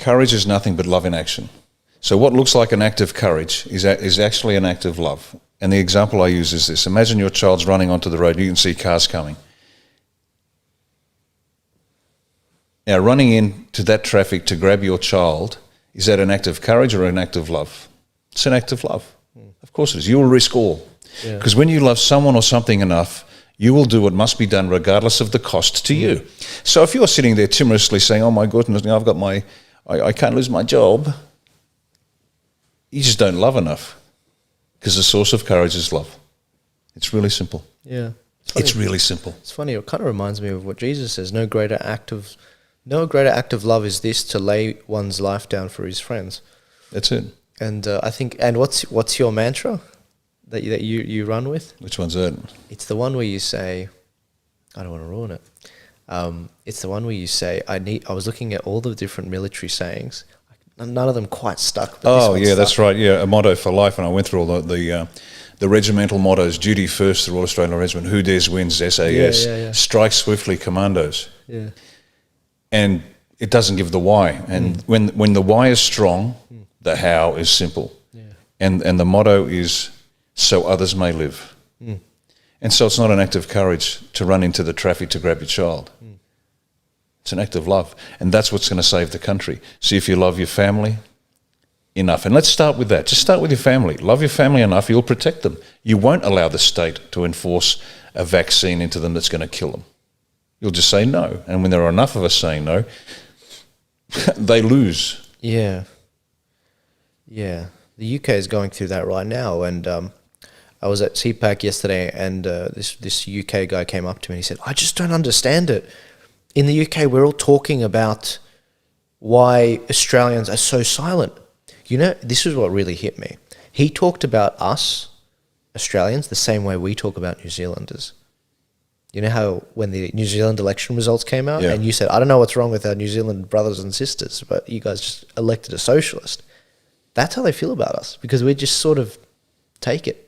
Courage is nothing but love in action. So what looks like an act of courage is actually an act of love. And the example I use is this. Imagine your child's running onto the road, you can see cars coming. Now, running into that traffic to grab your child, is that an act of courage or an act of love? It's an act of love. Of course it is. You will risk all. Because when you love someone or something enough, you will do what must be done regardless of the cost to you. So if you're sitting there timorously saying, oh my goodness, I've got I can't lose my job, you just don't love enough. Because the source of courage is love. It's really simple. Yeah. It's really simple. It's funny. It kind of reminds me of what Jesus says. No greater act of love is this, to lay one's life down for his friends. That's it. And I think. And what's your mantra that you run with? Which one's that? It's the one where you say, I don't want to ruin it. It's the one where you say, I was looking at all the different military sayings. None of them quite stuck. But that's right. Yeah, a motto for life. And I went through all the regimental mottos: duty first, the Royal Australian Regiment; who dares wins, SAS; strike swiftly, commandos. Yeah. And it doesn't give the why. And when the why is strong, the how is simple. Yeah. And the motto is so others may live. And so it's not an act of courage to run into the traffic to grab your child. It's an act of love. And that's what's going to save the country. See if you love your family enough. And let's start with that. Just start with your family. Love your family enough, you'll protect them. You won't allow the state to enforce a vaccine into them that's going to kill them. You'll just say no. And when there are enough of us saying no, they lose. Yeah. Yeah. The UK is going through that right now. And I was at CPAC yesterday, and this UK guy came up to me and he said, I just don't understand it. In the UK, we're all talking about why Australians are so silent. You know, this is what really hit me. He talked about us, Australians, the same way we talk about New Zealanders. You know how when the New Zealand election results came out, and you said, I don't know what's wrong with our New Zealand brothers and sisters, but you guys just elected a socialist. That's how they feel about us, because we just sort of take it.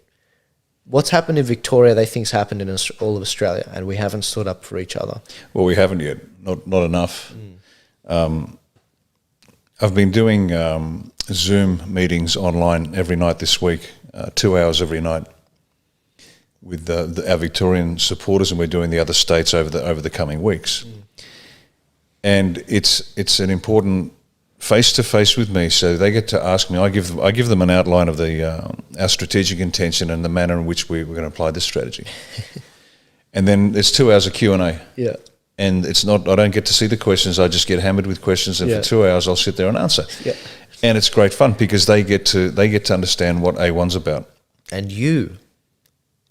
What's happened in Victoria, they think's happened in all of Australia, and we haven't stood up for each other. Well, we haven't yet. Not enough. I've been doing Zoom meetings online every night this week, 2 hours every night, with our Victorian supporters, and we're doing the other states over the coming weeks. And it's an important face-to-face with me, so they get to ask me. I give them an outline of our strategic intention and the manner in which we're going to apply this strategy. And then there's 2 hours of Q&A. Yeah. And it's not, I don't get to see the questions, I just get hammered with questions, and for 2 hours I'll sit there and answer. Yeah. And it's great fun because they get to understand what A1's about. And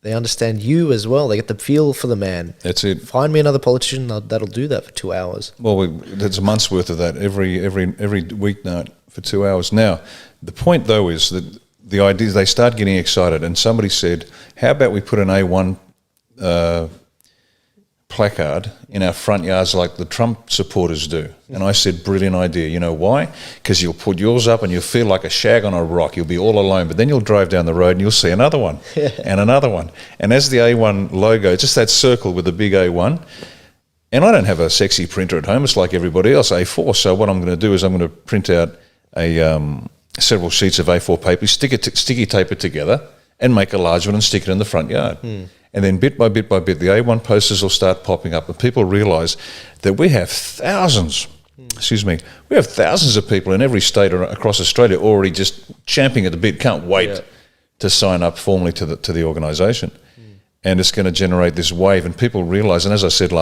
they understand you as well. They get the feel for the man. That's it. Find me another politician that'll do that for 2 hours. Well, there's a month's worth of that every weeknight for 2 hours. Now, the point though is that the idea is they start getting excited, and somebody said, "How about we put an A1 placard in our front yards like the Trump supporters do?" And I said, brilliant idea. You know why? Because you'll put yours up and you'll feel like a shag on a rock. You'll be all alone, but then you'll drive down the road and you'll see another one and another one. And as the A1 logo, just that circle with the big A1, and I don't have a sexy printer at home. It's like everybody else, A4. So what I'm going to do is I'm going to print out several sheets of A4 paper, sticky tape it together, and make a large one and stick it in the front yard. And then bit by bit, the A1 posters will start popping up, and people realise that we have thousands of people in every state across Australia already just champing at the bit, can't wait to sign up formally to the organisation. And it's going to generate this wave, and people realise, and as I said